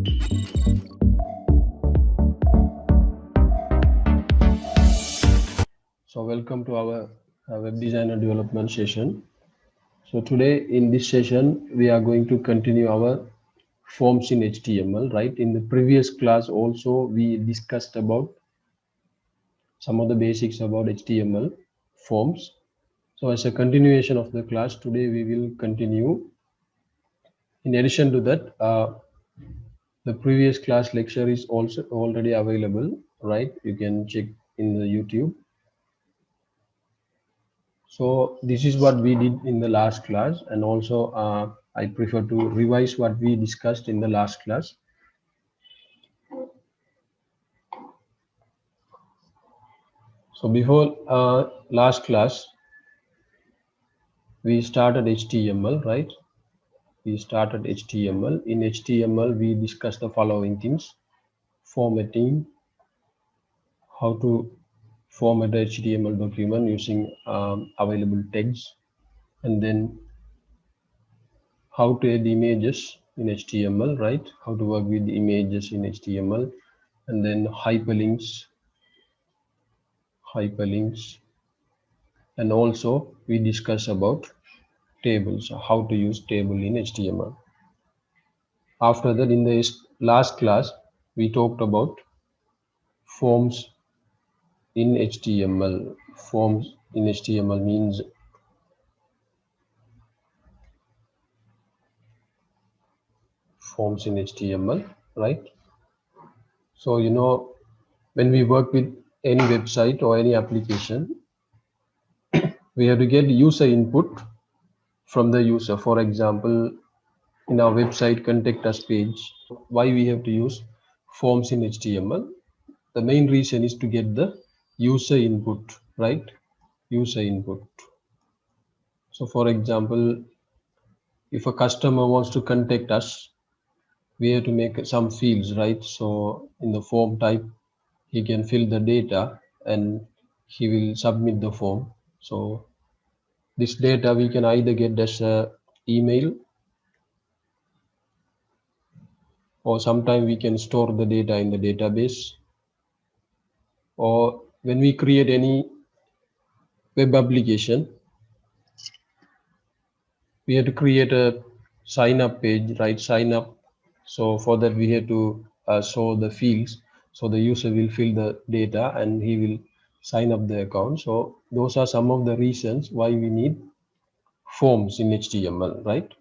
So welcome to our web designer development session. So today in this session, we are going to continue our forms in HTML, right? In the previous class also, we discussed about some of the basics about HTML forms. So as a continuation of the class, today we will continue. In addition to that, the previous class lecture is also already available, right? You can check in the YouTube. So this is what we did in the last class, and also I prefer to revise what we discussed in the last class. So before last class, we started HTML, right? We started HTML. In HTML, we discussed the following things: formatting, how to format a HTML document using available tags, and then how to add images in HTML, right? How to work with the images in HTML, and then hyperlinks, and also we discuss about tables, how to use table in HTML. After that, in the last class, we talked about forms in HTML. Forms in HTML means forms in HTML, right? So, you know, when we work with any website or any application, we have to get user input from the user. For example, in our website contact us page, why we have to use forms in HTML? The main reason is to get the user input, right? User input. So for example, if a customer wants to contact us, we have to make some fields, right? So in the form type, he can fill the data and he will submit the form. So this data we can either get as a email, or sometimes we can store the data in the database, or when we create any web application, we have to create a sign up page, right? Sign up. So for that we have to show the fields, so the user will fill the data and he will sign up the account. So those are some of the reasons why we need forms in HTML, right?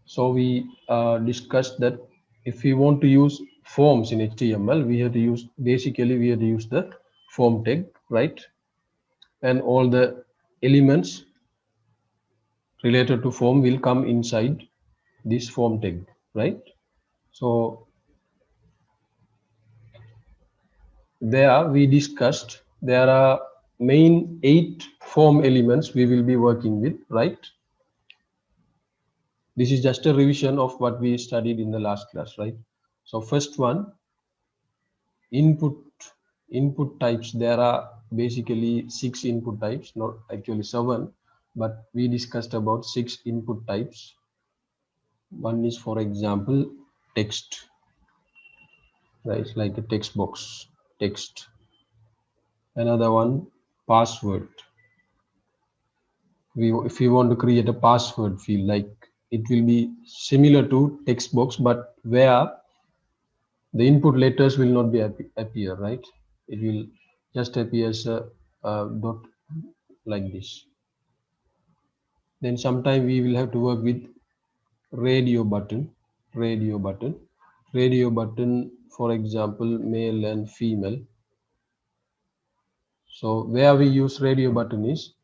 So we discussed that if we want to use forms in HTML, we have to use, basically we have to use the form tag, right? And all the elements related to form will come inside this form tag, right? So there we discussed there are main 8 form elements we will be working with, right? This is just a revision of what we studied in the last class, right? So first one, input types. There are basically 6 input types, not actually 7, but we discussed about 6 input types. One is, for example, text, right? Like a text box, text. Another one, password. If we want to create a password field, like it will be similar to text box, but where the input letters will not be appear, right? It will just appear as a dot like this. Then sometime we will have to work with radio button, radio button, for example, male and female. So where we use radio button is,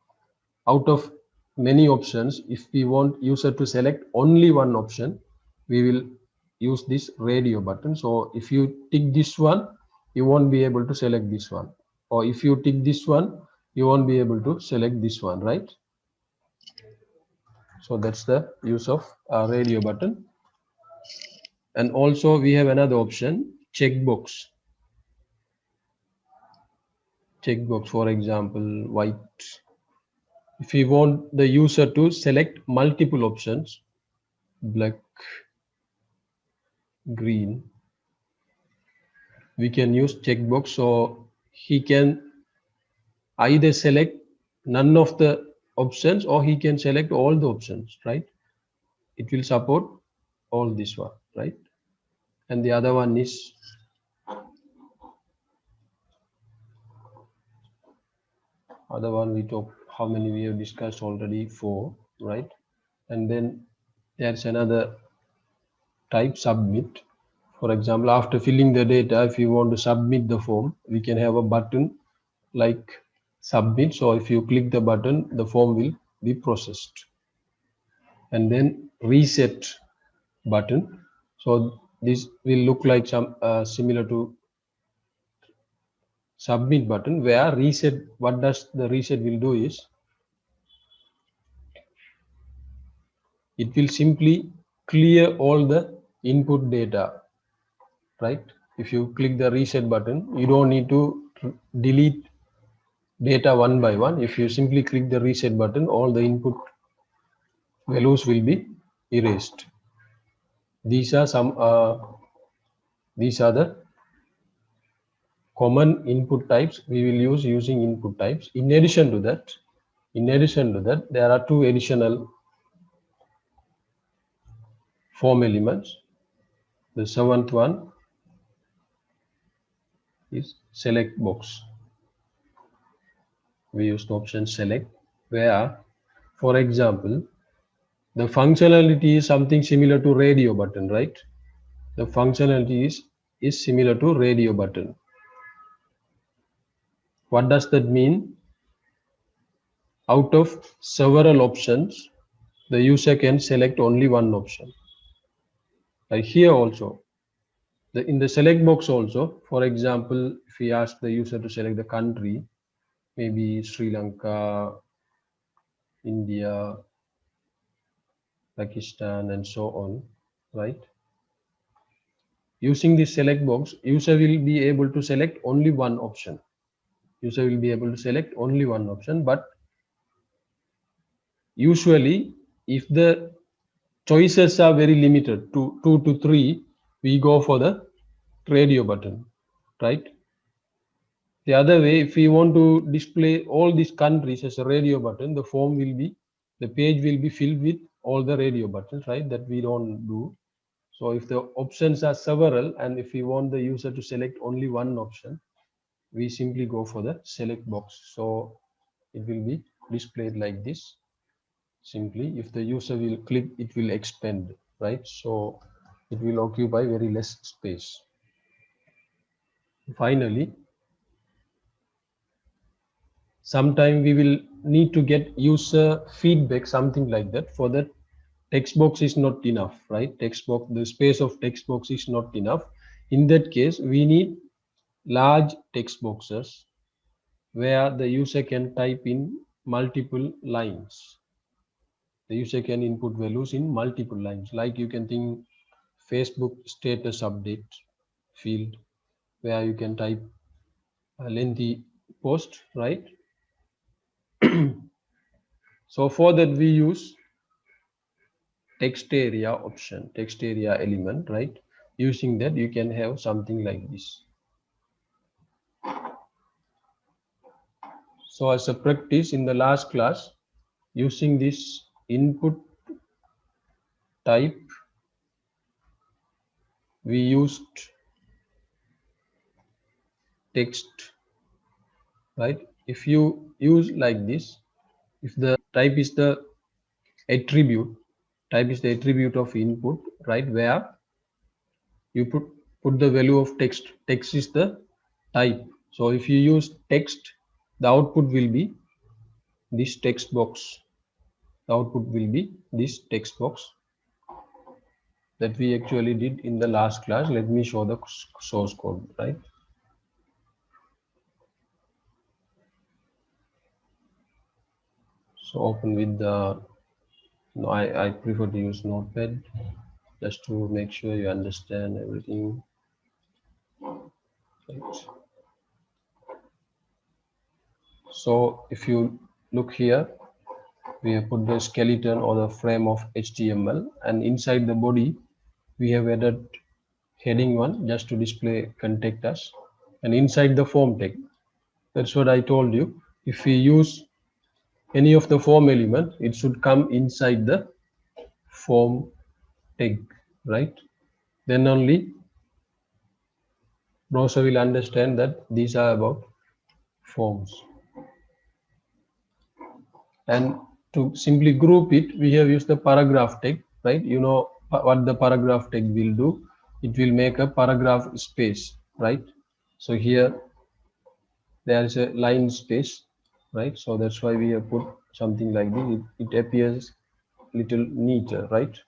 out of many options, if we want user to select only one option, we will use this radio button. So if you tick this one, you won't be able to select this one, or if you tick this one, you won't be able to select this one, right? So that's the use of radio button. And also we have another option, checkbox. Checkbox, for example, white If we want the user to select multiple options, black, green, we can use checkbox, so he can either select none of the options or he can select all the options, right? It will support all this one, right? And the other one is we talk how many we have discussed already, 4, right? And then there's another type, submit. For example, after filling the data, if you want to submit the form, we can have a button like submit. So if you click the button, the form will be processed. And then reset button. So this will look like some similar to submit button, where reset, what does the reset will do is, it will simply clear all the input data, right? If you click the reset button, you don't need to delete data one by one. If you simply click the reset button, all the input values will be erased. These are the common input types we will use using input types. In addition to that, there are 2 additional form elements. The 7th one is select box. We use the option select, where, for example, the functionality is something similar to radio button, right? The functionality is similar to radio button. What does that mean? Out of several options, the user can select only one option. Like here also, in the select box also, for example, if we ask the user to select the country, maybe Sri Lanka, India, Pakistan, and so on, right? Using this select box, user will be able to select only one option. User will be able to select only one option, but usually if the choices are very limited to 2 to 3, we go for the radio button, right? The other way, if we want to display all these countries as a radio button, the page will be filled with all the radio buttons, right? That we don't do. So if the options are several, and if we want the user to select only one option, we simply go for the select box. So it will be displayed like this. Simply, if the user will click, it will expand, right? So it will occupy very less space. Finally, sometime we will need to get user feedback, something like that. For that, text box is not enough, right? Text box, the space of text box is not enough. In that case, we need large text boxes where the user can type in multiple lines. The user can input values in multiple lines. Like you can think Facebook status update field, where you can type a lengthy post, right? So for that we use text area option, text area element, right? Using that you can have something like this. So as a practice in the last class, using this input type, we used text, right? If you use like this, if the type is the attribute, of input, right? Where you put the value of text is the type. So if you use text, the output will be this text box. The output will be this text box that we actually did in the last class. Let me show the source code, right? So open with the, no, I prefer to use Notepad just to make sure you understand everything. Right. So if you look here, we have put the skeleton or the frame of HTML, and inside the body we have added heading 1 just to display contact us, and inside the form tag, that's what I told you, if we use any of the form element, it should come inside the form tag, right? Then only browser will understand that these are about forms. And to simply group it, we have used the paragraph tag, right? You know what the paragraph tag will do. It will make a paragraph space, right? So here there is a line space, right? So that's why we have put something like this. It appears little neater, right?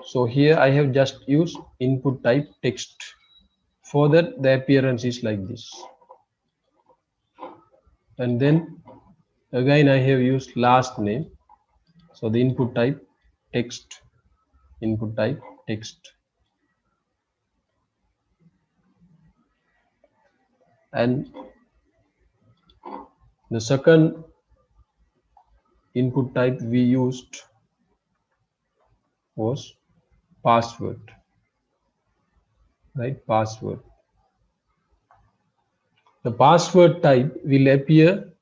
So here I have just used input type text. For that, the appearance is like this. And then again I have used last name. So the input type text, input type text. And the second input type we used was password, right? Password. The password type will appear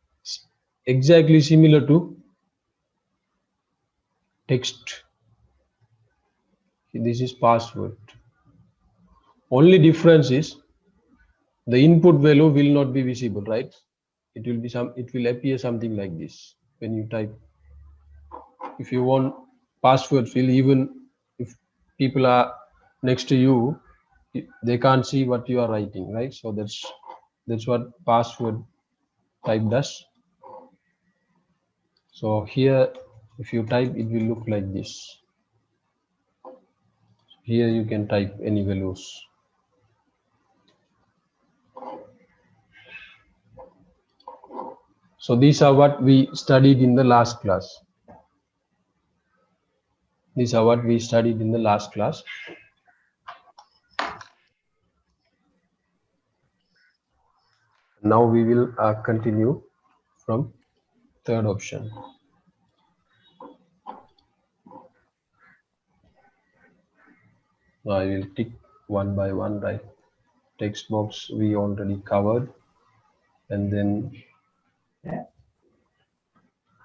exactly similar to text. This is password. Only difference is the input value will not be visible, right? It will appear something like this when you type. If you want password field, even if people are next to you, they can't see what you are writing, right? So that's what password type does. So here, if you type, it will look like this. Here you can type any values. So these are what we studied in the last class. These are what we studied in the last class. Now we will continue from third option. Now I will tick one by one, right? Text box we already covered, and then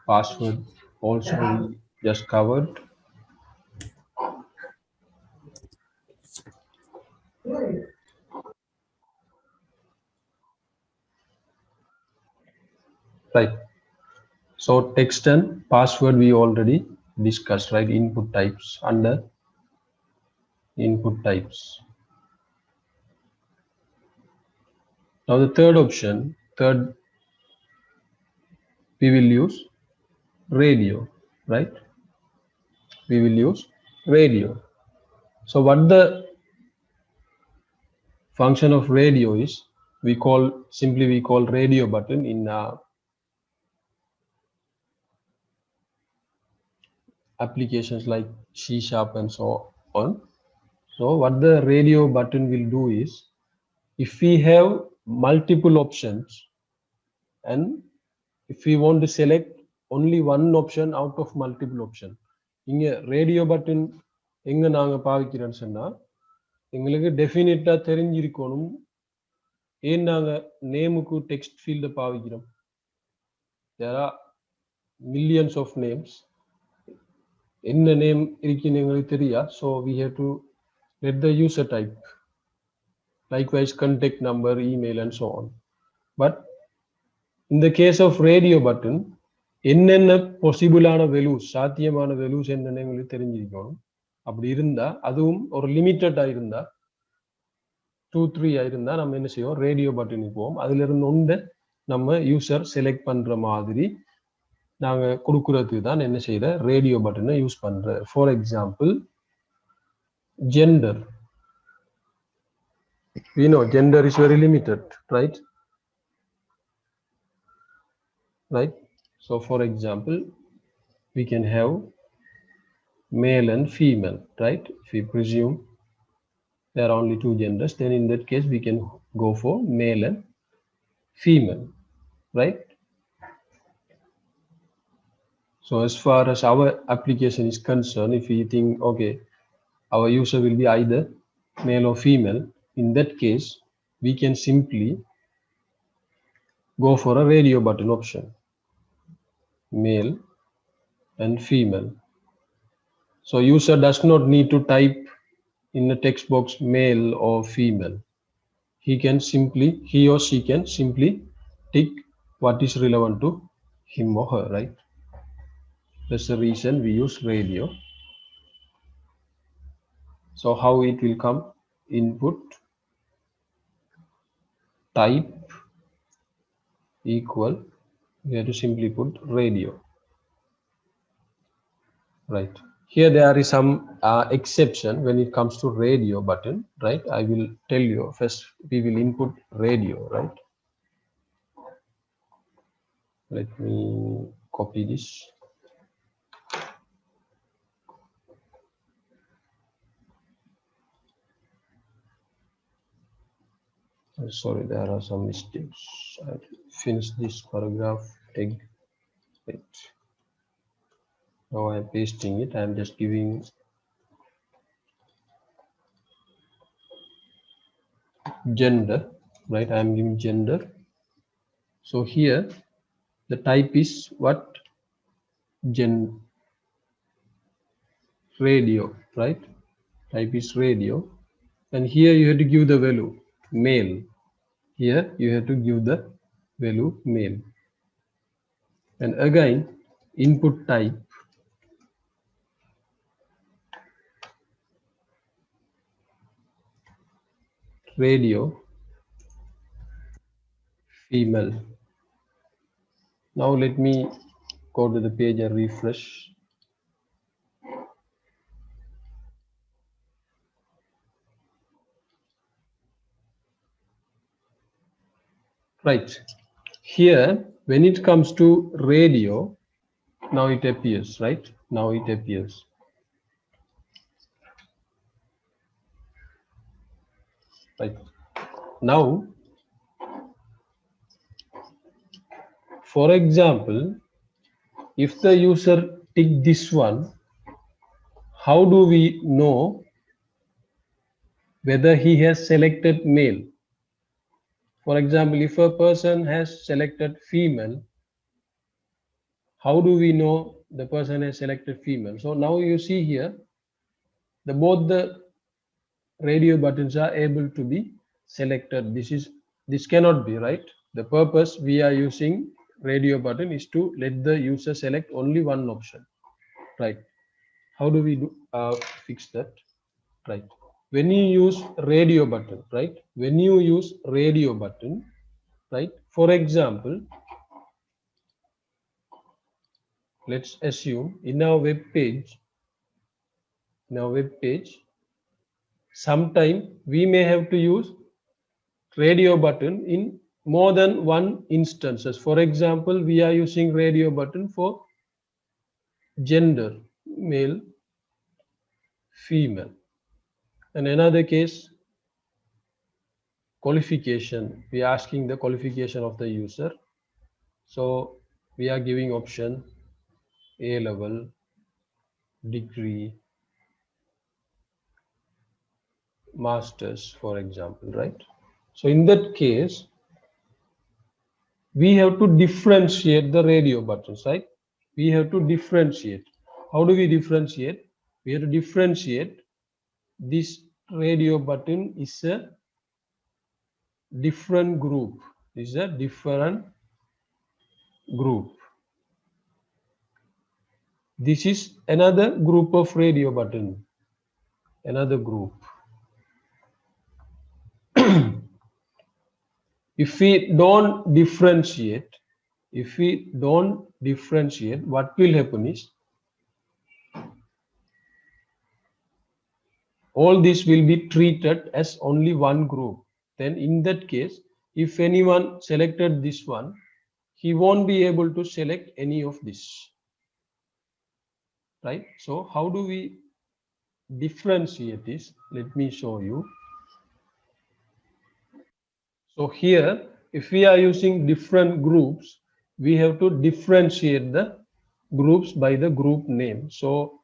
password also we just covered. Right. So text and password we already discussed, right? Input types, under input types. Now the third option, we will use radio, right? We will use radio. So what the function of radio is, we call radio button in applications like C# and so on. So what the radio button will do is, if we have multiple options and if we want to select only one option out of multiple option, இங்க radio button எங்க நாங்க பாவிக்கிறோம்னு சொன்னா, எங்களுக்கு டெஃபினட்டா தெரிஞ்சிருக்கணும் ஏன் நாங்க நேமுக்கு டெக்ஸ்ட் ஃபீல்ட பாவிக்கிறோம். There are millions of names. என்ன நேம் இருக்குன்னு எங்களுக்கு தெரியா. So we have to let the user type. Likewise, contact number, email, and so on. But in the case of radio button, என்னென்ன பாசிபிளான வேல்யூஸ், சாத்தியமான வேல்யூஸ் என்னன்னு எங்களுக்கு தெரிஞ்சிருக்கணும். அப்படி இருந்தா, அதுவும் ஒரு லிமிட்டடா இருந்தா, 2-3 இருந்தா நம்ம என்ன செய்வோம், ரேடியோ பட்டனுக்கு போவோம். அதுல இருந்து ஒன்று நம்ம யூசர் செலக்ட் பண்ற மாதிரி நாங்க கொடுக்கறதுக்கு தான் என்ன செய்யற, ரேடியோ பட்டனை யூஸ் பண்ற. For example, gender. We know gender is very limited, right? Right. So for example, we can have male and female, right? If we presume there are only two genders, then in that case we can go for male and female. right? So as far as our application is concerned, if we think, okay, our user will be either male or female, in that case, we can simply go for a radio button option, male and female. So user does not need to type in the text box male or female. He or she can simply tick what is relevant to him or her, right? That's the reason we use radio. So how it will come? Input type equal, we have to simply put radio, right? Here there is some exception when it comes to radio button, right? I will tell you. First we will input radio, right? Let me copy this. Sorry, there are some mistakes. I finished this paragraph again. Right. Now I'm pasting it. I'm just giving gender, right? I'm giving gender. So here the type is what? Gen radio, right? Type is radio. And here you have to give the value male. Here you have to give the value male. And again, input type radio female. Now let me go to the page and refresh. Right. Here, when it comes to radio, now it appears, right? Now it appears. Right. Now, for example, if the user tick this one, how do we know whether he has selected male? For example, if a person has selected female, how do we know the person has selected female? So now you see here, both the radio buttons are able to be selected. This cannot be, right? The purpose we are using radio button is to let the user select only one option, right? How do we do fix that? Right, when you use radio button, right? When you use radio button, right? For example, let's assume in our web page, sometime we may have to use radio button in more than one instances. For example, we are using radio button for gender, male, female. And another case, qualification. We are asking the qualification of the user. So we are giving option A level, degree, masters, for example, right? So in that case, we have to differentiate the radio buttons, right? We have to differentiate. How do we differentiate? We have to differentiate this radio button is a different group. Is a different group. This is another group of radio button. Another group. If we don't differentiate, what will happen is all this will be treated as only one group. Then in that case, if anyone selected this one, he won't be able to select any of this, right? So how do we differentiate this? Let me show you. So here if we are using different groups, we have to differentiate the groups by the group name. So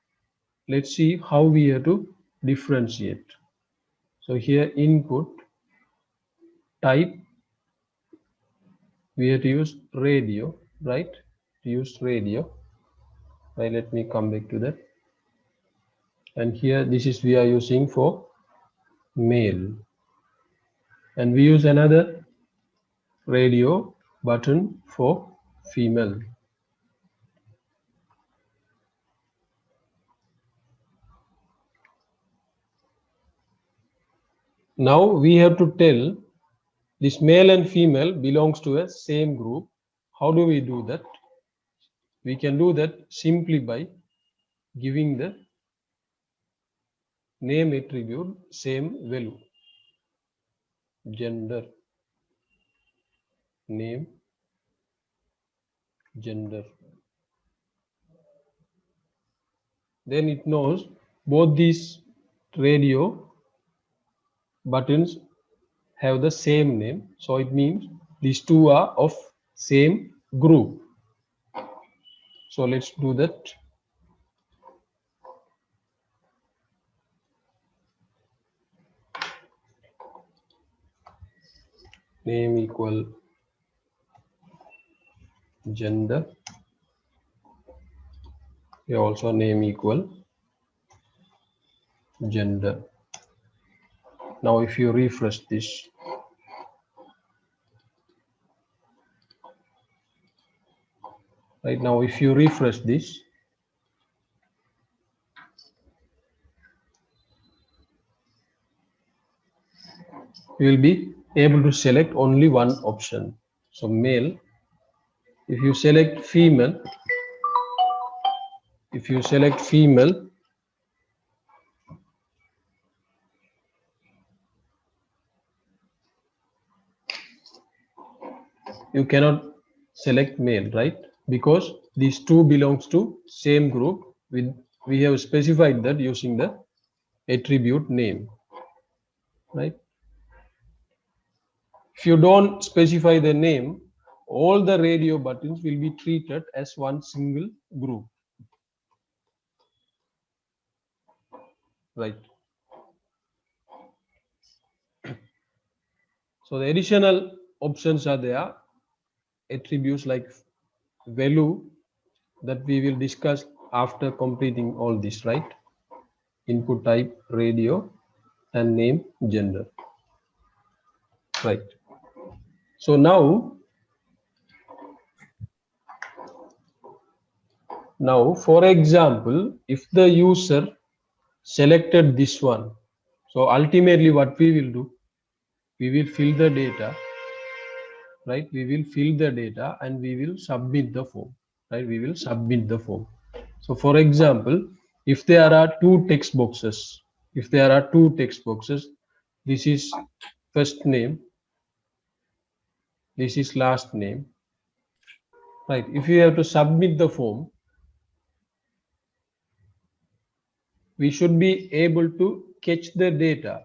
let's see how we have to differentiate. So here input type, we have to use radio, right? Use radio. Right, let me come back to that. And here this is we are using for male. And we use another radio button for female. Now we have to tell this male and female belongs to a same group. How do we do that? We can do that simply by giving the name attribute same value. Gender, name, gender. Then it knows both these radio buttons have the same name. So it means these two are of same group. So let's do that. Name equal gender. Here also name equal gender. Now if you refresh this, right now if you refresh this, you will be able to select only one option. So male. If you select female, you cannot select male, right? Because these two belongs to same group. We have specified that using the attribute name, right? If you don't specify the name, all the radio buttons will be treated as one single group, right? So the additional options are there, attributes like value, that we will discuss after completing all this, right? Input type, radio, and name, gender, right? So now for example, if the user selected this one, so ultimately what we will do, we will fill the data, right? We will fill the data and we will submit the form, right? We will submit the form. So for example, if there are two text boxes, this is first name, this is last name, right? If you have to submit the form, we should be able to catch the data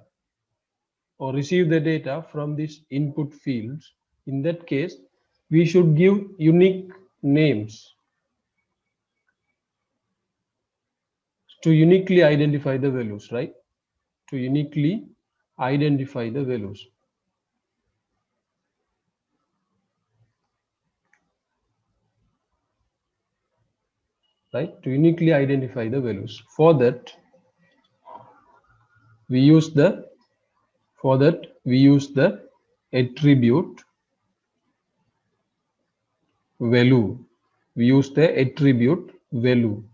or receive the data from these input fields. In that case, we should give unique names to uniquely identify the values, right? To uniquely identify the values. Right? To uniquely identify the values. For that, we use the attribute value. We use the attribute value.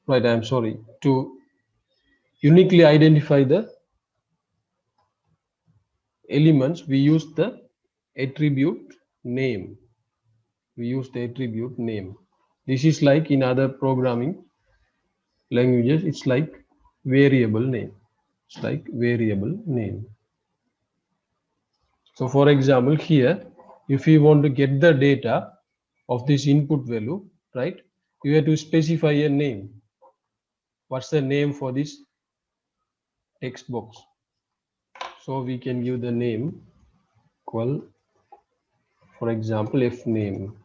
Right, I'm sorry. To uniquely identify the elements, we use the attribute name. This is like in other programming languages, it's like variable name. So for example, here, if you want to get the data of this input value, right, you have to specify a name. What's the name for this text box. So we can give the name equal, for example, F name.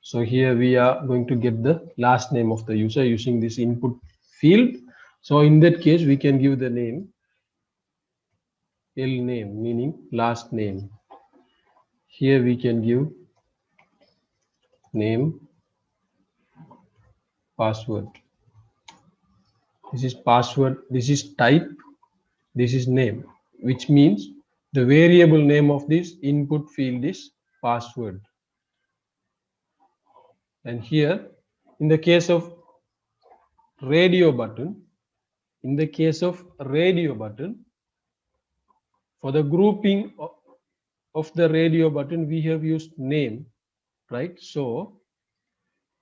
So here we are going to get the last name of the user using this input field. So in that case, we can give the name L name, meaning last name. Here we can give name, password. This is password, this is type, this is name, which means the variable name of this input field is password. And here, in the case of radio button, for the grouping of the radio button, we have used name, right? So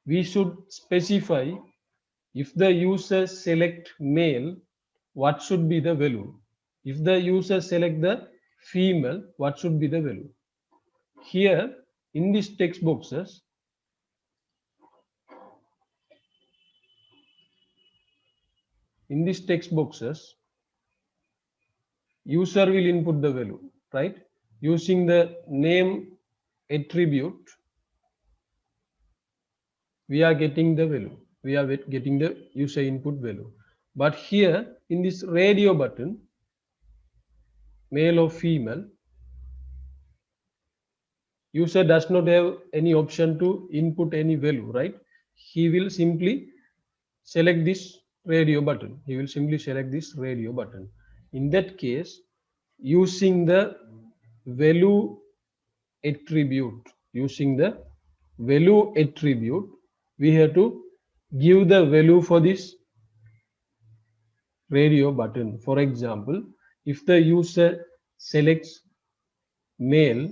we should specify if the user select male, what should be the value? If the user select the female, what should be the value? Here in these text boxes, user will input the value, right? Using the name attribute, we are getting the value. We are getting the user input value. But here in this radio button, male or female, user does not have any option to input any value, right? He will simply select this radio button. He will simply select this radio button. In that case, using the value attribute, we have to give the value for this radio button. For example, if the user selects male,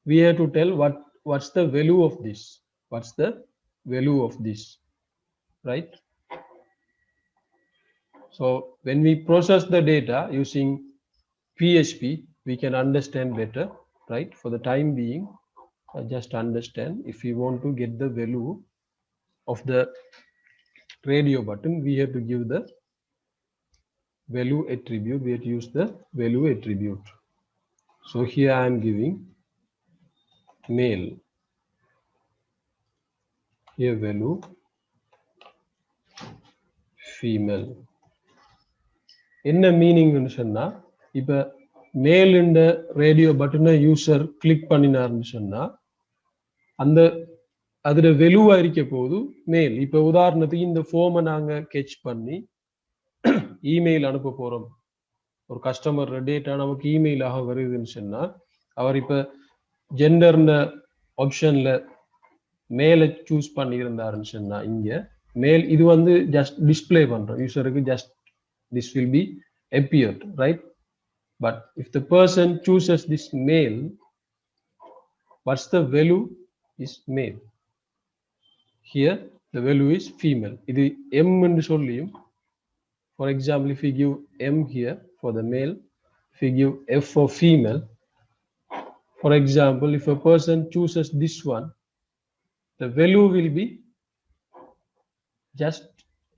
we have to tell what's the value of this. What's the value of this, right? So when we process the data using PHP, we can understand better, right? For the time being, just understand if we want to get the value of the radio button, we have to give the value attribute. We have to use the value attribute. So here I am giving male. Here value female. என்ன மீனிங்னு சொன்னா, இப்ப மேல் இந்த radio பட்டனை user click பண்ணினார்னு சொன்னா அந்த அதுல வெலுவா இருக்க போது மேல். இப்ப உதாரணத்துக்கு இந்த ஃபார்மை நாங்க கெச் பண்ணி இமெயில் அனுப்ப போறோம், ஒரு கஸ்டமர் டேட்டா நமக்கு இமெயிலாக வருதுன்னு சொன்னா, அவர் இப்ப ஜெண்டர்ன ஆப்ஷன்ல மேல சூஸ் பண்ணி இருந்தாருன்னு சொன்னா, இங்க மேல் இது வந்து ஜஸ்ட் டிஸ்பிளே பண்றோம் யூசருக்கு, just this will be appeared, right? But if the person chooses this male, what's the value is male. Here the value is female. இது M என்று சொல்லியும், for example, if we give M here for the male, if we give F for female, for example, if a person chooses this one, the value will be just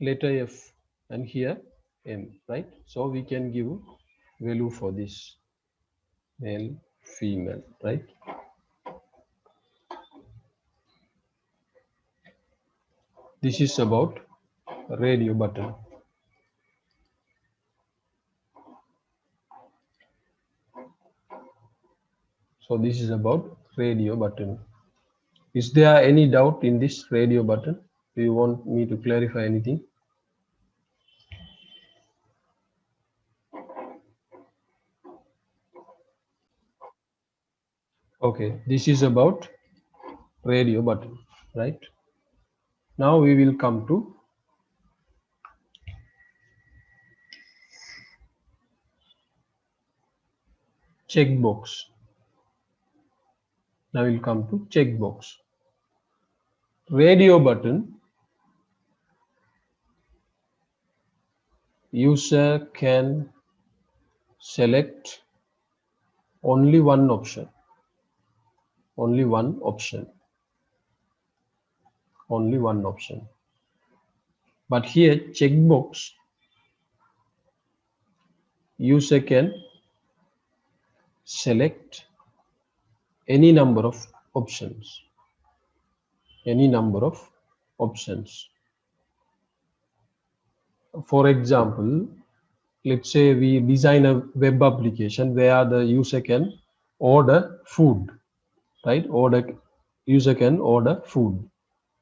letter F and here M, right? So we can give value for this male, female, right? This is about radio button. So this is about radio button. Is there any doubt in this radio button? Do you want me to clarify anything? Okay, this is about radio button, right? Now we will come to checkbox. Now we'll come to checkbox. Radio button, user can select only one option. Only one option. Only one option. But here checkbox, user can select any number of options. Any number of options. For example, let's say we design a web application where the user can order food, right? User can order food.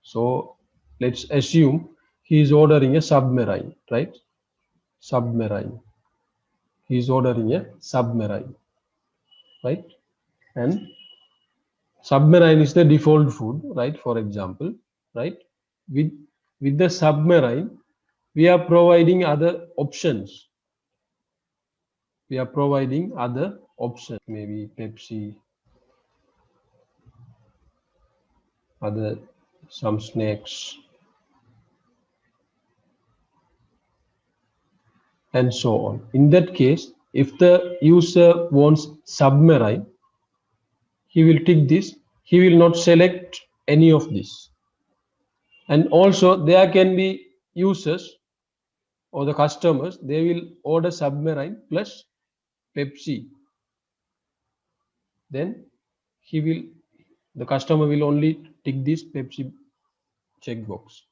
So let's assume he is ordering a submarine, right? Submarine. He is ordering a submarine, right? And submarine is the default food, right? For example, right? With with the submarine, we are providing other options. We are providing other options, maybe Pepsi, other some snacks, and so on. In that case, if the user wants submarine, he will tick this. He will not select any of this. And also there can be users or the customers, they will order submarine plus Pepsi. Then the customer will only tick this Pepsi checkbox.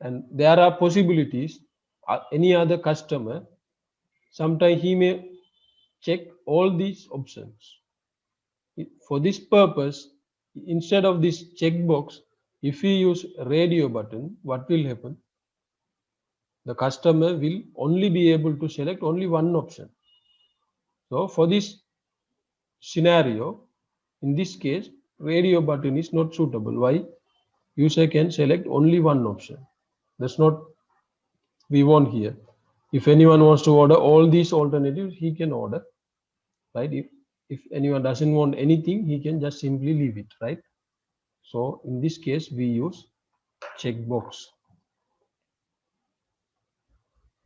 And there are possibilities, any other customer, sometimes he may check all these options. For this purpose, instead of this checkbox, if we use radio button, what will happen? The customer will only be able to select only one option. So for this scenario, in this case, radio button is not suitable. Why? User can select only one option. That's not we want here. If anyone wants to order all these alternatives, he can order, right? If anyone doesn't want anything, he can just simply leave it, right? So in this case, we use checkbox.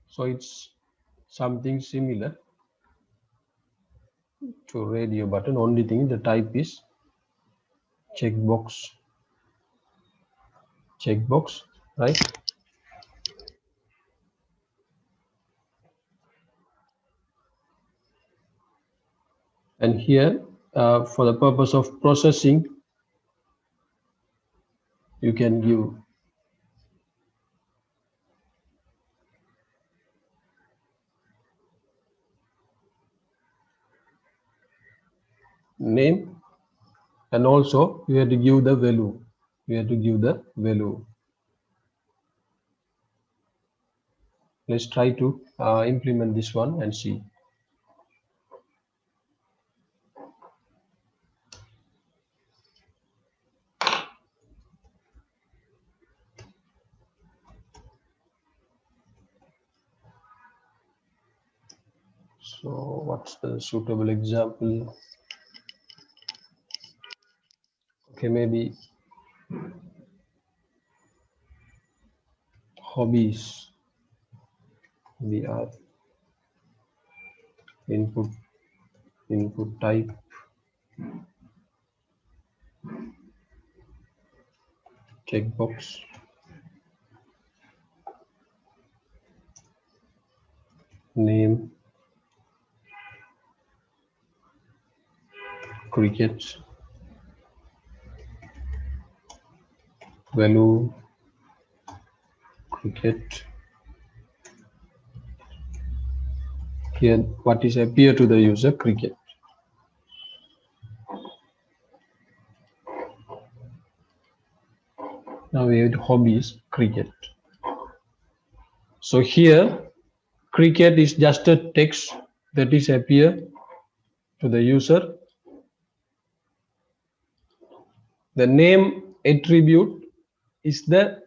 So it's something similar to radio button. Only thing the type is checkbox. Checkbox, right? And here, for the purpose of processing, you can give name, and also you have to give the value. You have to give the value. Let's try to implement this one and see. So what's the suitable example? Okay, maybe hobbies. We are input type, checkbox, name, cricket, value, cricket. Here what is appear to the user, cricket. Now we have hobbies, cricket. So here cricket is just a text that is appear to the user. The name attribute is the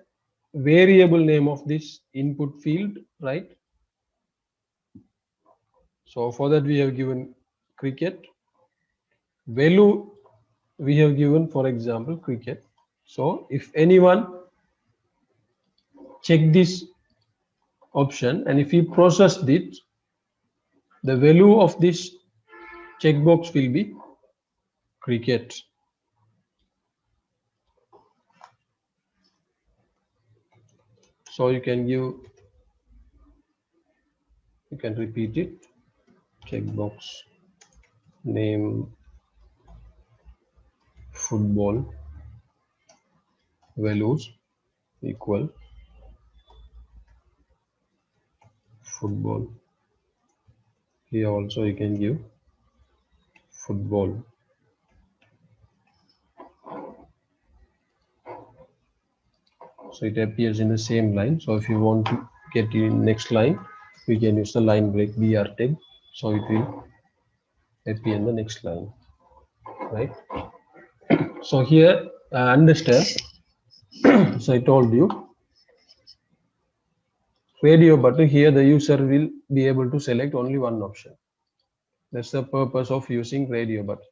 variable name of this input field, right? So for that we have given cricket. Value we have given, for example, cricket. So if anyone check this option and if he processed it, the value of this checkbox will be cricket. So you can You can repeat it. Checkbox name football values equal football. Here also you can give football. So it appears in the same line. So if you want to get in next line, we can use the line break BR tag. So it will appear in the next line, right? So here understand. So I told you radio button. Here the user will be able to select only one option. That's the purpose of using radio button.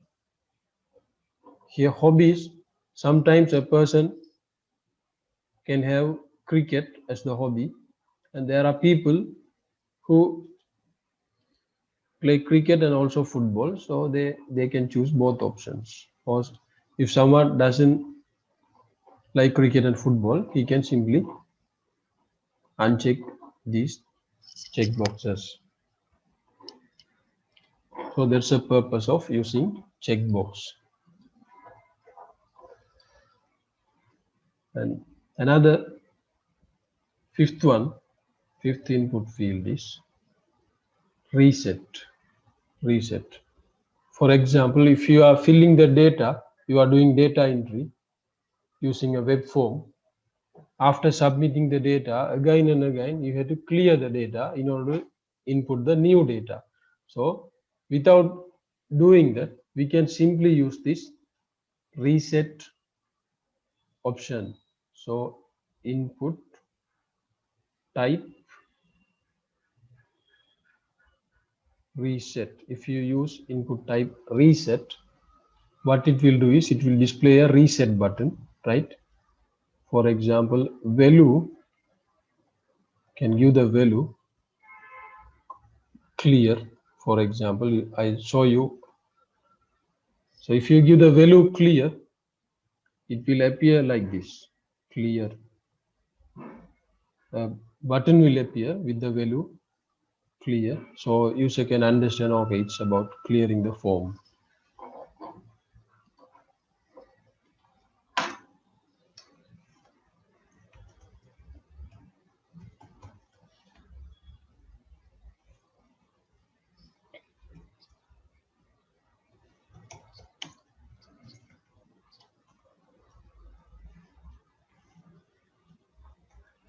Here hobbies. Sometimes a person can have cricket as the hobby, and there are people who play cricket and also football, so they can choose both options. Or if someone doesn't like cricket and football, he can simply uncheck these check boxes. So that's the purpose of using checkbox. And another fifth input field is reset. For example, if you are filling the data, you are doing data entry using a web form. After submitting the data again and again, you have to clear the data in order to input the new data. So without doing that, we can simply use this reset option. So input type reset. If you use input type reset, what it will do is it will display a reset button, right? For example, value, can give the value clear. For example, I show you. So if you give the value clear, it will appear like this, clear. Button will appear with the value clear, so user can understand, okay, it's about clearing the form.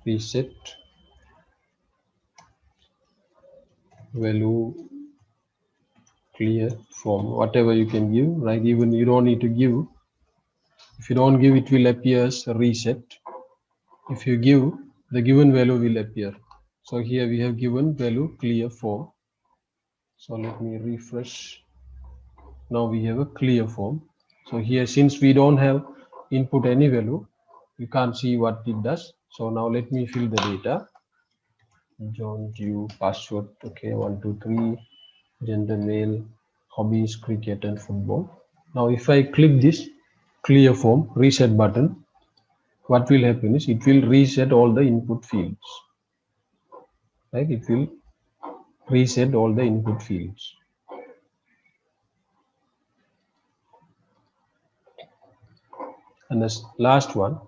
Reset value clear form, whatever you can give, right? Even you don't need to give. If you don't give, it will appear as reset. If you give, the given value will appear. So here we have given value clear form. So let me refresh. Now we have a clear form. So here, since we don't have input any value, you can't see what it does. So now let me fill the data. John Dew, password, okay, 123, gender male, hobbies, cricket and football. Now if I click this clear form reset button, what will happen is it will reset all the input fields, right? It will reset all the input fields. And the last one,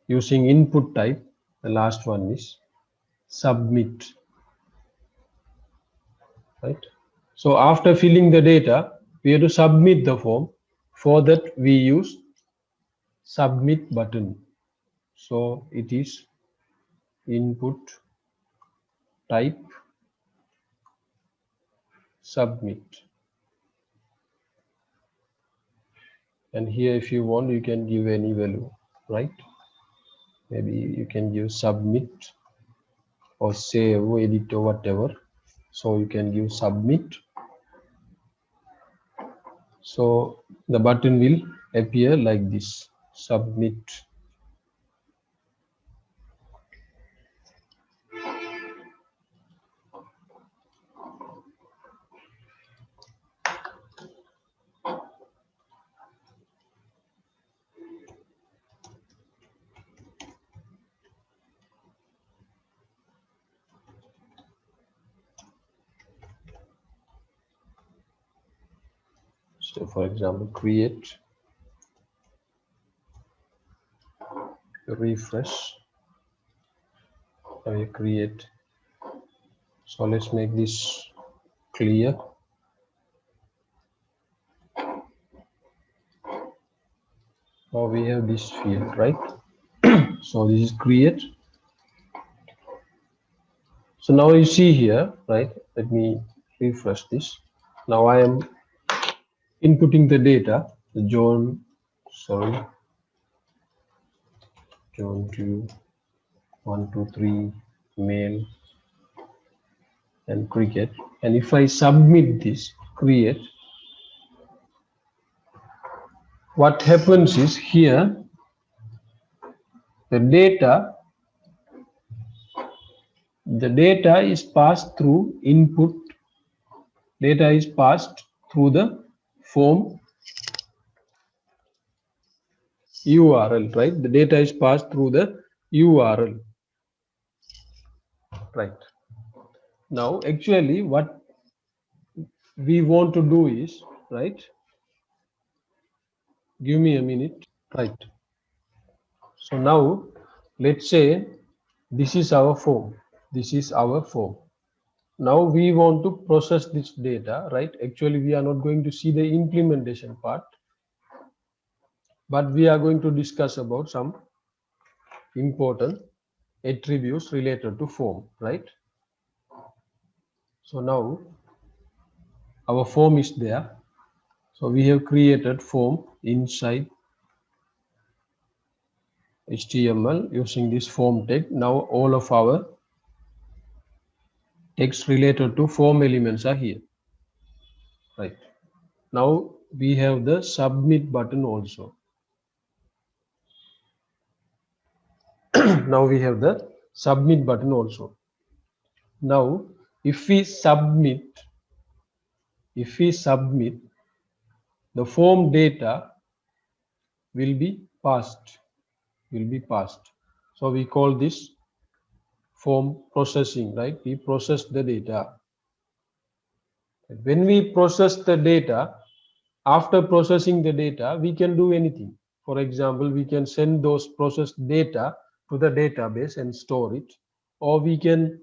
using input type, the last one is submit, right? So after filling the data, we have to submit the form. For that we use submit button. So it is input type submit. And here if you want, you can give any value, right? Maybe you can give submit or save, edit or whatever. So you can give submit. So the button will appear like this, submit. So for example, create, refresh, we create. So let's make this clear. So we have this field, right? So this is create. So now you see here, right? Let me refresh this. Now I am inputting the data. John 2, 1, 2, 3, male, and cricket. And if I submit this, create, what happens is here, the data is passed through input, data is passed through the form URL, right? The data is passed through the URL, right? Now, actually, what we want to do is, right? Give me a minute, right? So now, let's say this is our form. This is our form. Now we want to process this data, right? Actually, we are not going to see the implementation part, but we are going to discuss about some important attributes related to form, right? So now our form is there. So we have created form inside HTML using this form tag. Now all of our text related to form elements are here, right? Now we have the submit button also. Now we have the submit button also. Now if we submit, the form data will be passed, So we call this form processing, right? We process the data. When we process the data, after processing the data, we can do anything. For example, we can send those processed data to the database and store it, or we can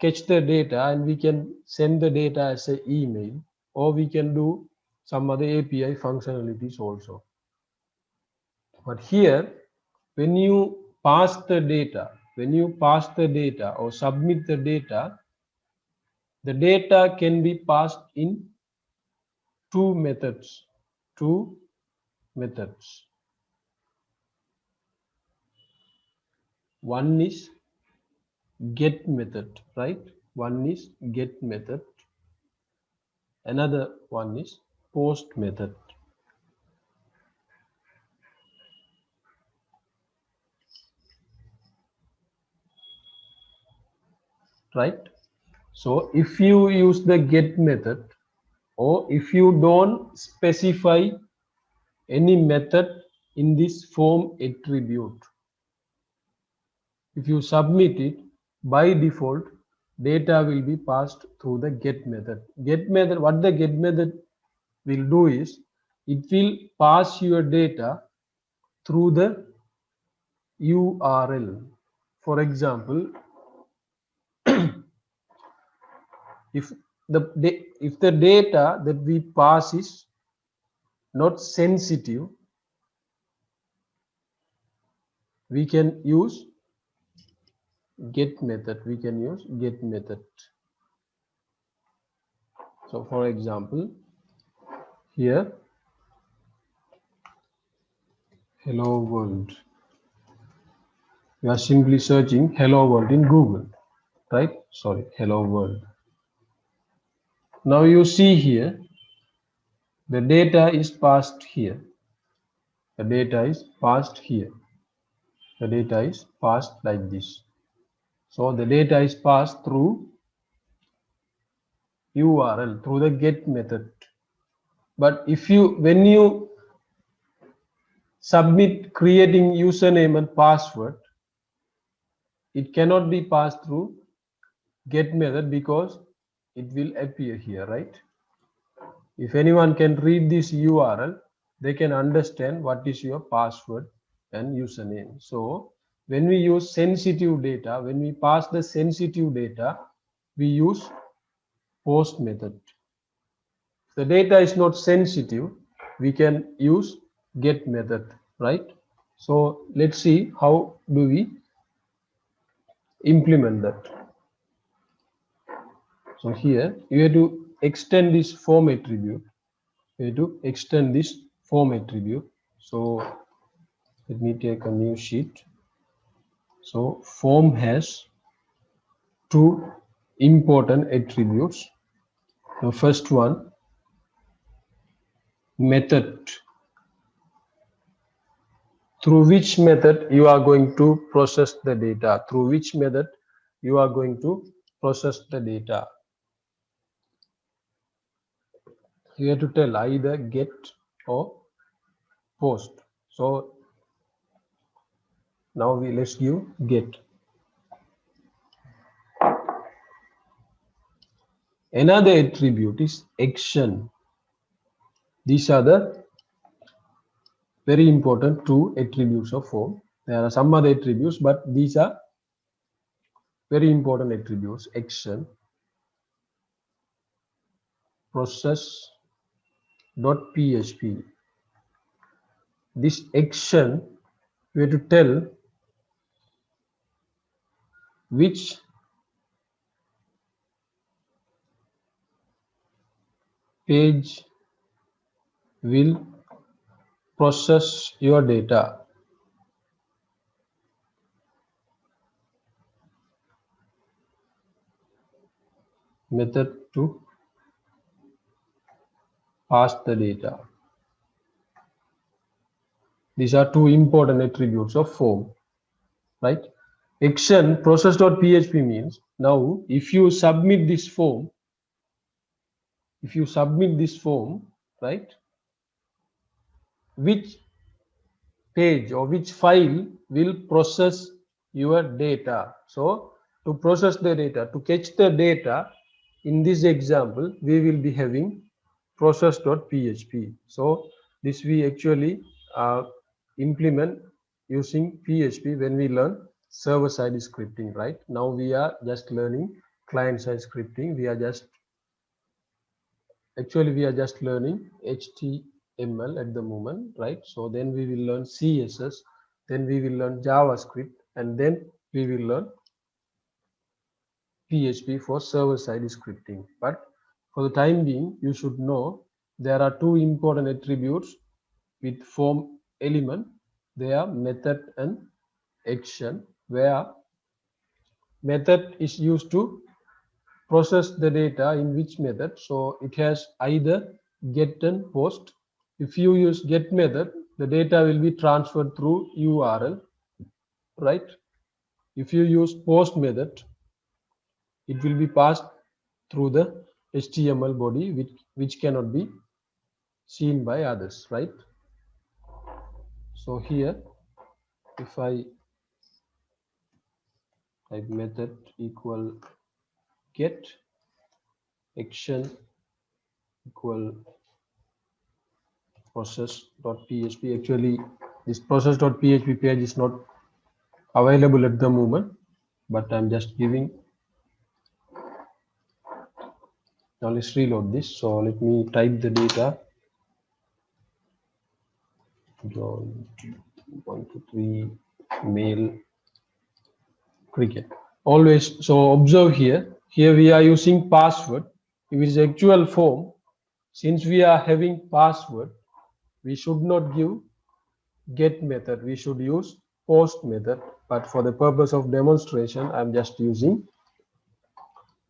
catch the data and we can send the data as an email, or we can do some other API functionalities also. But here, when you pass the data, or submit the data can be passed in two methods. One is get method, right? One is get method. Another one is post method. Right? So if you use the get method, or if you don't specify any method in this form attribute, if you submit it, by default data will be passed through the get method. What the get method will do is, it will pass your data through the URL. For example, if the data that we pass is not sensitive, we can use get method. So for example, here, hello world, we are simply searching hello world in Google, right? Sorry, hello world. Now you see here, the data is passed here. The data is passed like this. So the data is passed through URL, through the get method. But when you submit creating username and password, it cannot be passed through get method because it will appear here, right? If anyone can read this URL, they can understand what is your password and username. So when we use sensitive data, when we pass the sensitive data, we use post method. If the data is not sensitive, we can use get method, right? So let's see how do we implement that. So here you have to extend this form attribute. You have to extend this form attribute. So let me take a new sheet. So form has two important attributes. The first one, method. Through which method you are going to process the data. Through which method you are going to process the data. You have to tell either get or post. So now let's give get. Another attribute is action. These are the very important two attributes of form. There are some other attributes, but these are very important attributes. Action, process.php. This action, we have to tell which page will process your data. Method to pass the data. These are two important attributes of form, right? Action process.php means now if you submit this form, right, which page or which file will process your data. So to process the data, to catch the data, in this example, we will be having process.php. So this we actually implement using PHP when we learn server-side scripting, right? Now we are just learning client-side scripting. We are just learning HTML at the moment, right? So then we will learn CSS, then we will learn JavaScript, and then we will learn PHP for server-side scripting. But for the time being, you should know there are two important attributes with form element. They are method and action, where method is used to process the data in which method. So it has either get and post. If you use get method, the data will be transferred through URL, right? If you use post method, it will be passed through the HTML body, which cannot be seen by others, right? So here, if I type method equal get, action equal process.php, actually this process.php page is not available at the moment, but I'm just giving. Now let's reload this. So let me type the data. 1, 2, 3 male cricket. Always, so observe here. Here we are using password. If it is actual form, since we are having password, we should not give get method. We should use post method. But for the purpose of demonstration, I'm just using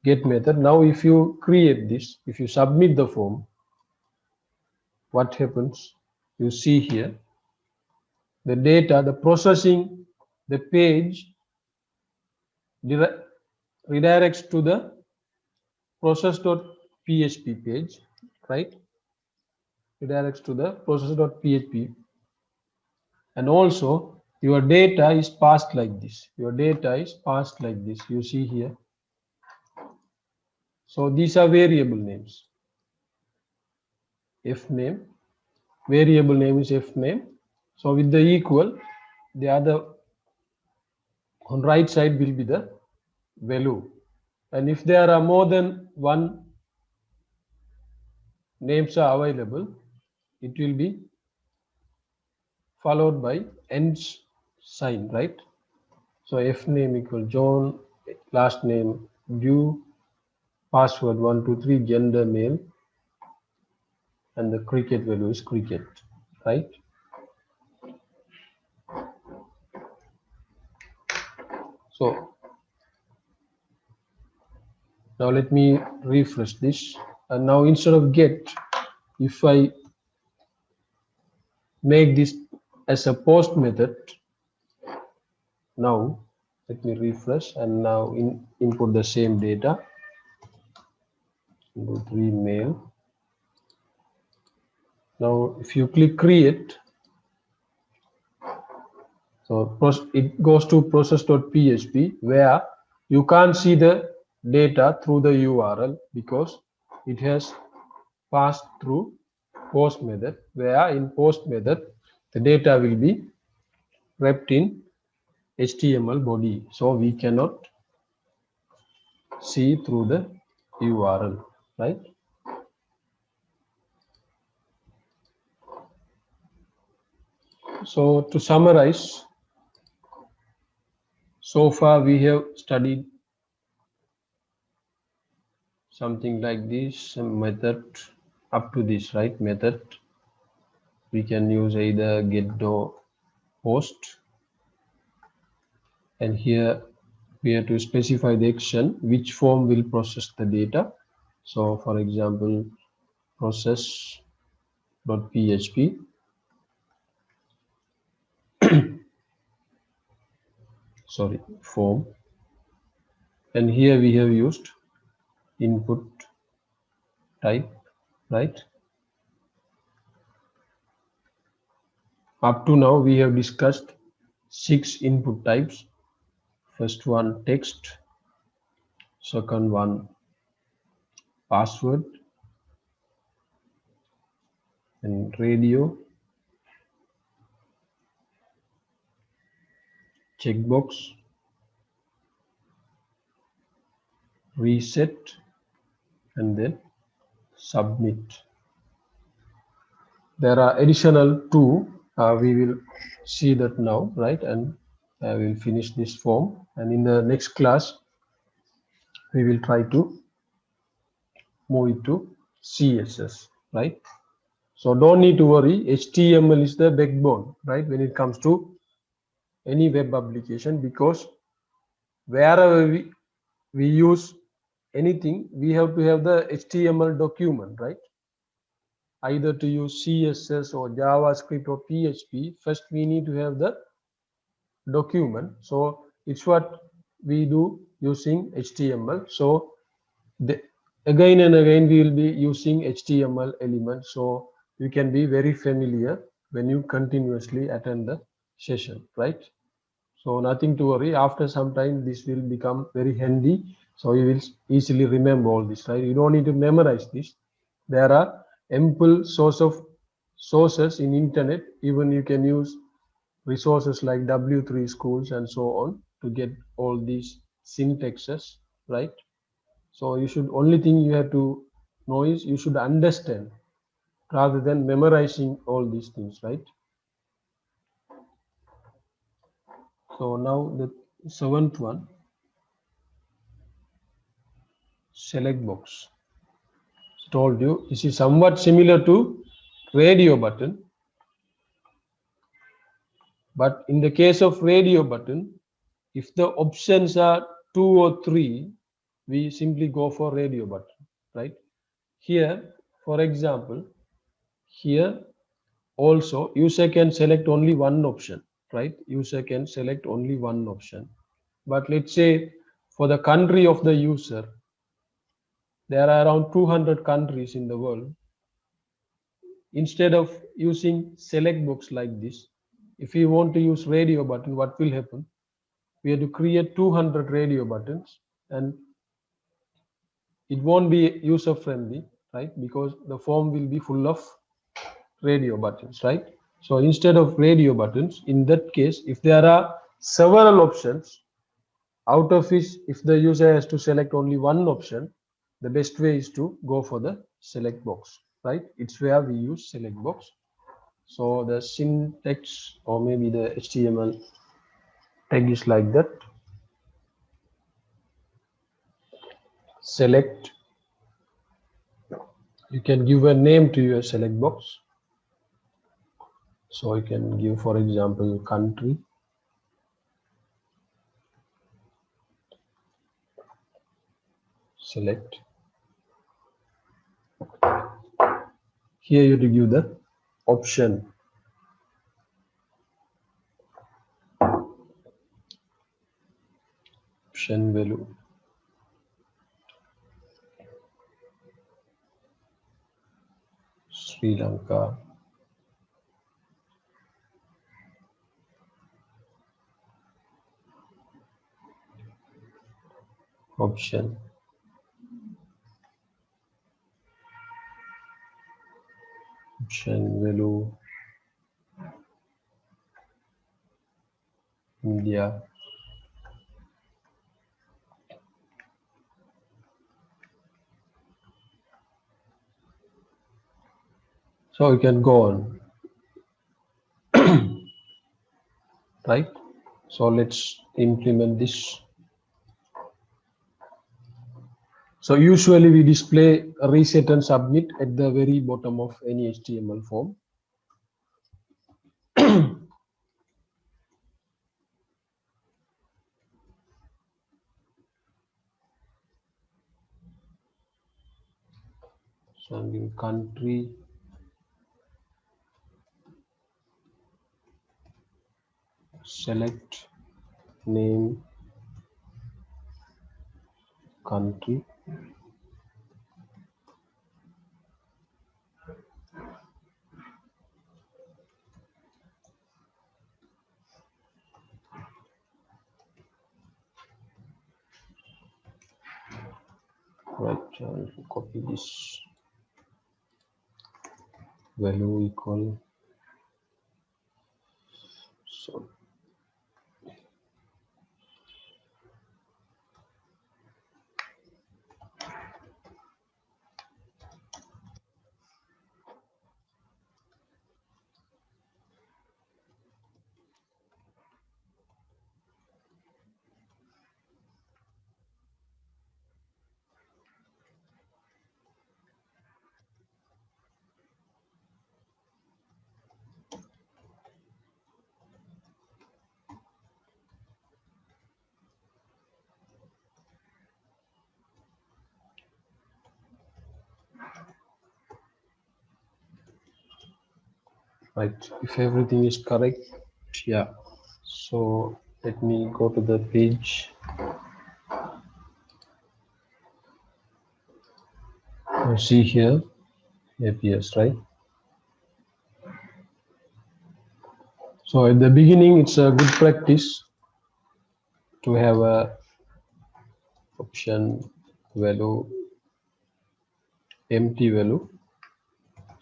get method. Now if you create this, if you submit the form, what happens? You see here the data, the processing, the page redirects to the process.php page, right? Redirects to the process.php, and also your data is passed like this. Your data is passed like this. You see here. So these are variable names. f name, variable name is f name. So with the equal, the other on right side will be the value. And if there are more than one names are available, it will be followed by and sign, right? So f name equal John, last name Dew, password 123, gender male, and the cricket value is cricket, right? So now let me refresh this, and now instead of get, if I make this as a post method, now let me refresh and now input the same data, 3 male. Now if you click create, so it goes to process.php, where you can't see the data through the URL because it has passed through post method, where in post method the data will be wrapped in HTML body, so we cannot see through the URL, right? So to summarize, so far we have studied something like this method up to this, right? Method we can use either get or post, and here we have to specify the action which form will process the data. So for example, process.php sorry, form, and here we have used input type, right? Up to now we have discussed 6 input types. First one text, second one password, and radio, checkbox, reset, and then submit. There are additional 2, we will see that now, right? And I will finish this form, and in the next class we will try to move it to CSS, right? So don't need to worry, HTML is the backbone, right, when it comes to any web application, because wherever we use anything, we have to have the HTML document, right? Either to use CSS or JavaScript or PHP, first we need to have the document. So it's what we do using HTML. So again and again we will be using HTML elements. So you can be very familiar when you continuously attend the session, right? So nothing to worry. After some time, this will become very handy. So you will easily remember all this, right? You don't need to memorize this. There are ample sources in internet. Even you can use resources like W3 schools and so on to get all these syntaxes, right? So you should, only thing you have to know is you should understand rather than memorizing all these things, right? So now the 7th one, select box. Told you this is somewhat similar to radio button, but in the case of radio button, if the options are 2 or 3, we simply go for radio button, right? Here, for example, here also user can select only one option, right? User can select only one option. But let's say for the country of the user, there are around 200 countries in the world. Instead of using select box like this, if we want to use radio button, what will happen? We have to create 200 radio buttons, and it won't be user friendly, right? Because the form will be full of radio buttons, right? So instead of radio buttons, in that case, if there are several options, out of which if the user has to select only one option, the best way is to go for the select box, right? It's where we use select box. So the syntax or maybe the HTML tag is like that. Select. You can give a name to your select box. So you can give, for example, country. Select. Here you have to give the option. Option value. Sri Lanka. Option. Option value. India. So you can go on. Right? So let's implement this. So usually we display reset and submit at the very bottom of any HTML form. So I'm giving country, select, name, country. Right, I'll copy this. Value equal. So right, if everything is correct, yeah. So let me go to the page. You see here appears, right? So at the beginning, it's a good practice to have a option value, empty value,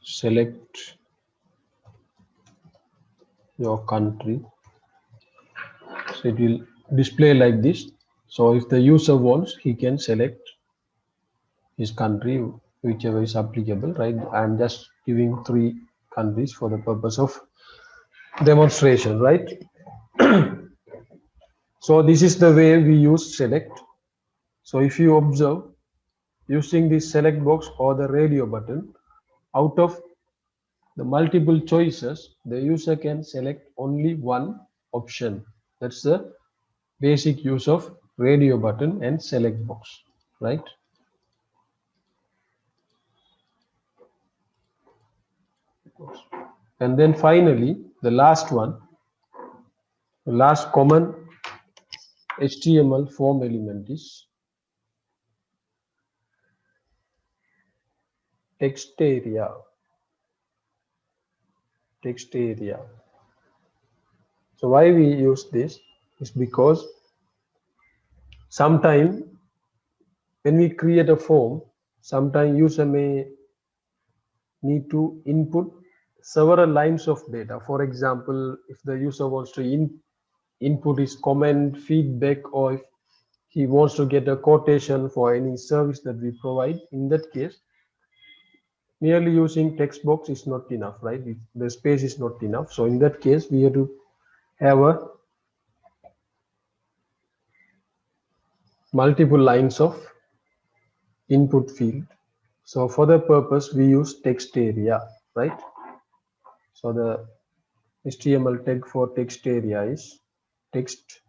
select your country. So it will display like this. So if the user wants, he can select his country, whichever is applicable, right? I'm just giving 3 countries for the purpose of demonstration, right? So this is the way we use select. So if you observe, using the select box or the radio button, out of the multiple choices, the user can select only one option. That's the basic use of radio button and select box, right? And then finally, the last one, the last common HTML form element is text area. Text area. So why we use this is because sometime when we create a form, sometime user may need to input several lines of data. For example, if the user wants to input his comment, feedback, or if he wants to get a quotation for any service that we provide, in that case, merely using text box is not enough, right? The space is not enough. So in that case, we have to have a multiple lines of input field. So for the purpose, we use text area, right? So the HTML tag for text area is text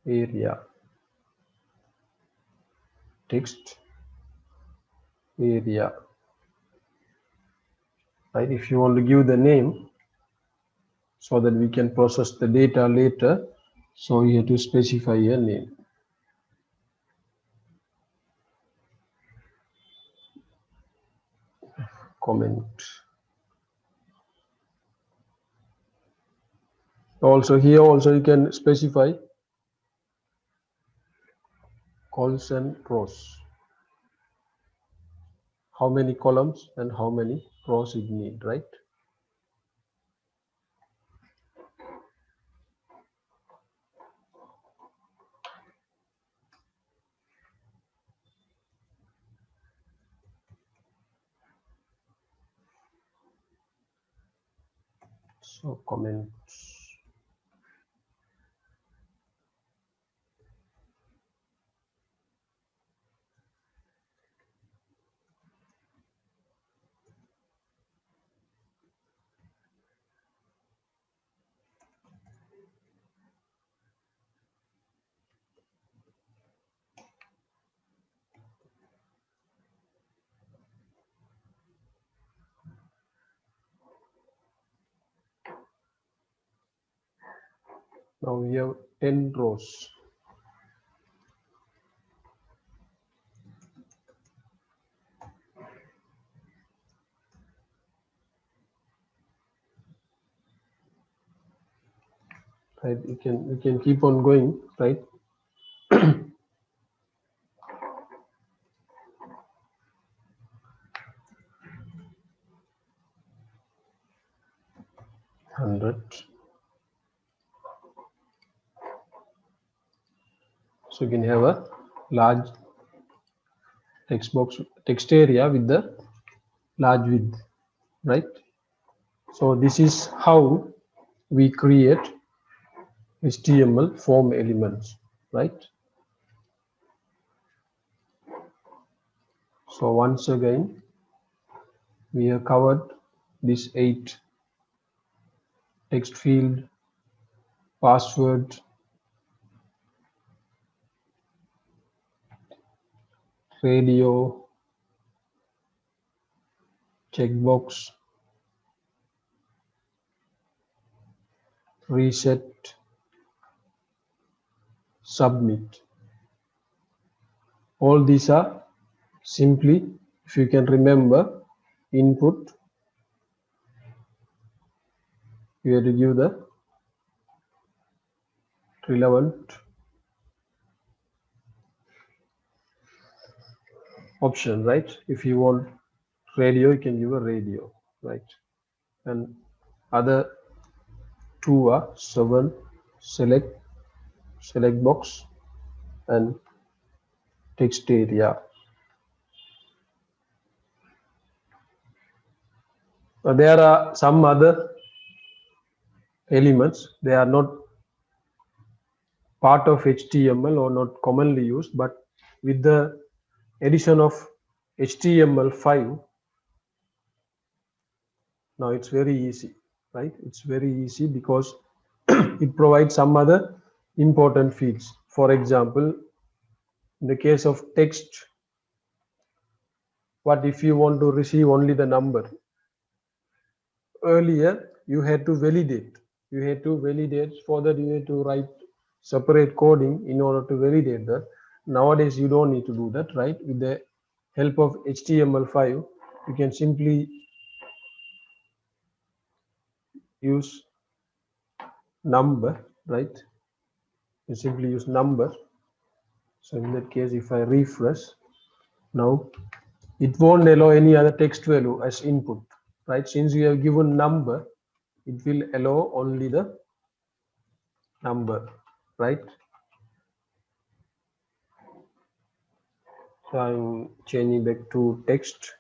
area. Text area. Right? If you want to give the name so that we can process the data later, so you have to specify a name. Comment. Also here also you can specify columns and rows. How many columns and how many rows it need, right? So comments. Now we have 10 rows. Right, we can keep on going, right? 100. So you can have a large text box, text area with the large width, right? So this is how we create HTML form elements, right? So once again, we have covered this 8 text field, password, radio, checkbox, reset, submit. All these are simply, if you can remember, input. You have to give the relevant option, right? If you want radio, you can give a radio, right? And other two are 7 select box and text area. There are some other elements. They are not part of HTML or not commonly used, but with the addition of HTML5, now it's very easy, right? It's very easy because it provides some other important fields. For example, in the case of text, what if you want to receive only the number? Earlier, you had to validate. You had to validate. For that, you had to write separate coding in order to validate that. Nowadays, you don't need to do that, right? With the help of HTML5, you can simply use number, right? You simply use number. So in that case, if I refresh, now it won't allow any other text value as input, right? Since you have given number, it will allow only the number, right? So I'm changing back to text.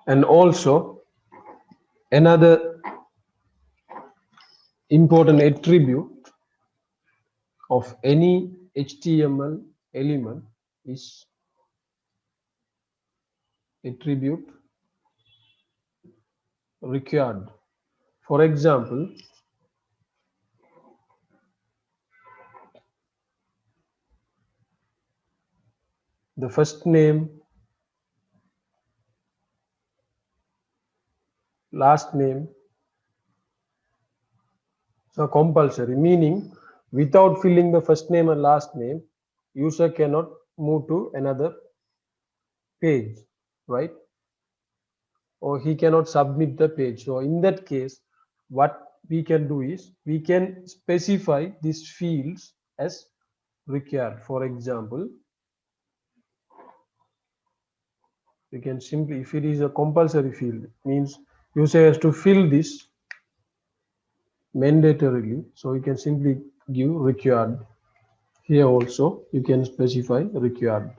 And also another important attribute of any HTML element is attribute required. For example, the first name, last name, so compulsory, meaning without filling the first name and last name, user cannot move to another page, right? Or he cannot submit the page. So in that case, what we can do is we can specify these fields as required. For example, we can simply, if it is a compulsory field, means user has to fill this mandatorily, so you can simply give required. Here also you can specify required.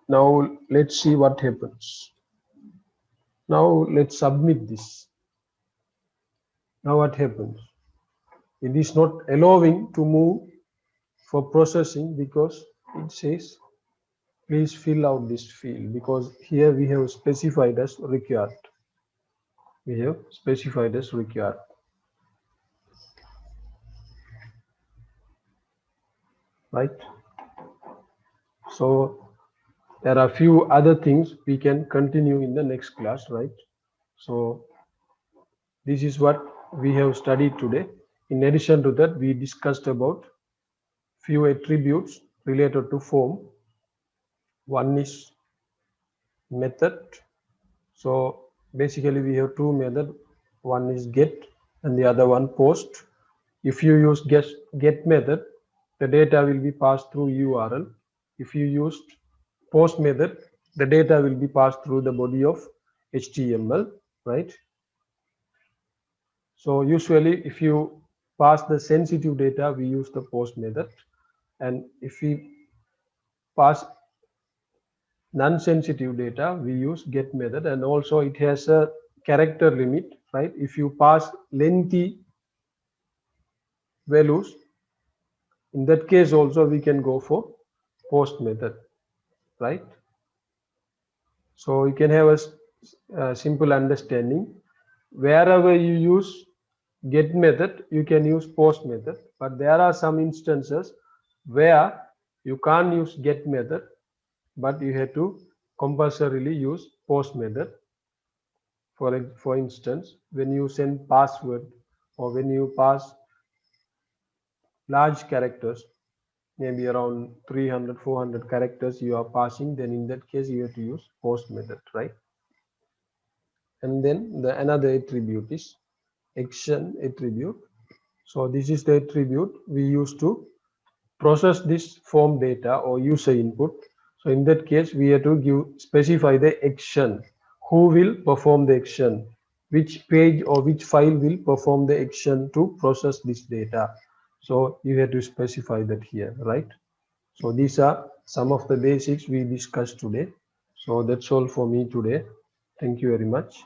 Now let's see what happens. Now let's submit this. Now what happens? It is not allowing to move for processing because it says please fill out this field, because here we have specified as required. We have specified as required. Right? So there are a few other things we can continue in the next class, right? So this is what we have studied today. In addition to that, we discussed about few attributes related to form. One is method. So basically we have two methods. One is get and the other one post. If you use get method, the data will be passed through URL. If you use post method, the data will be passed through the body of HTML, right? So usually if you pass the sensitive data, we use the post method, and if we pass non-sensitive data, we use get method. And also it has a character limit, right? If you pass lengthy values, in that case also we can go for post method, right? So you can have a simple understanding. Wherever you use get method, you can use post method, but there are some instances where you can't use get method, but you have to compulsorily use post method. For instance, when you send password or when you pass large characters, maybe around 300-400 characters you are passing, then in that case you have to use post method, right? And then the another attribute is action attribute. So this is the attribute we use to process this form data or user input. So in that case we have to specify the action. Who will perform the action? Which page or which file will perform the action to process this data? So you have to specify that here, right? So these are some of the basics we discussed today. So that's all for me today. Thank you very much.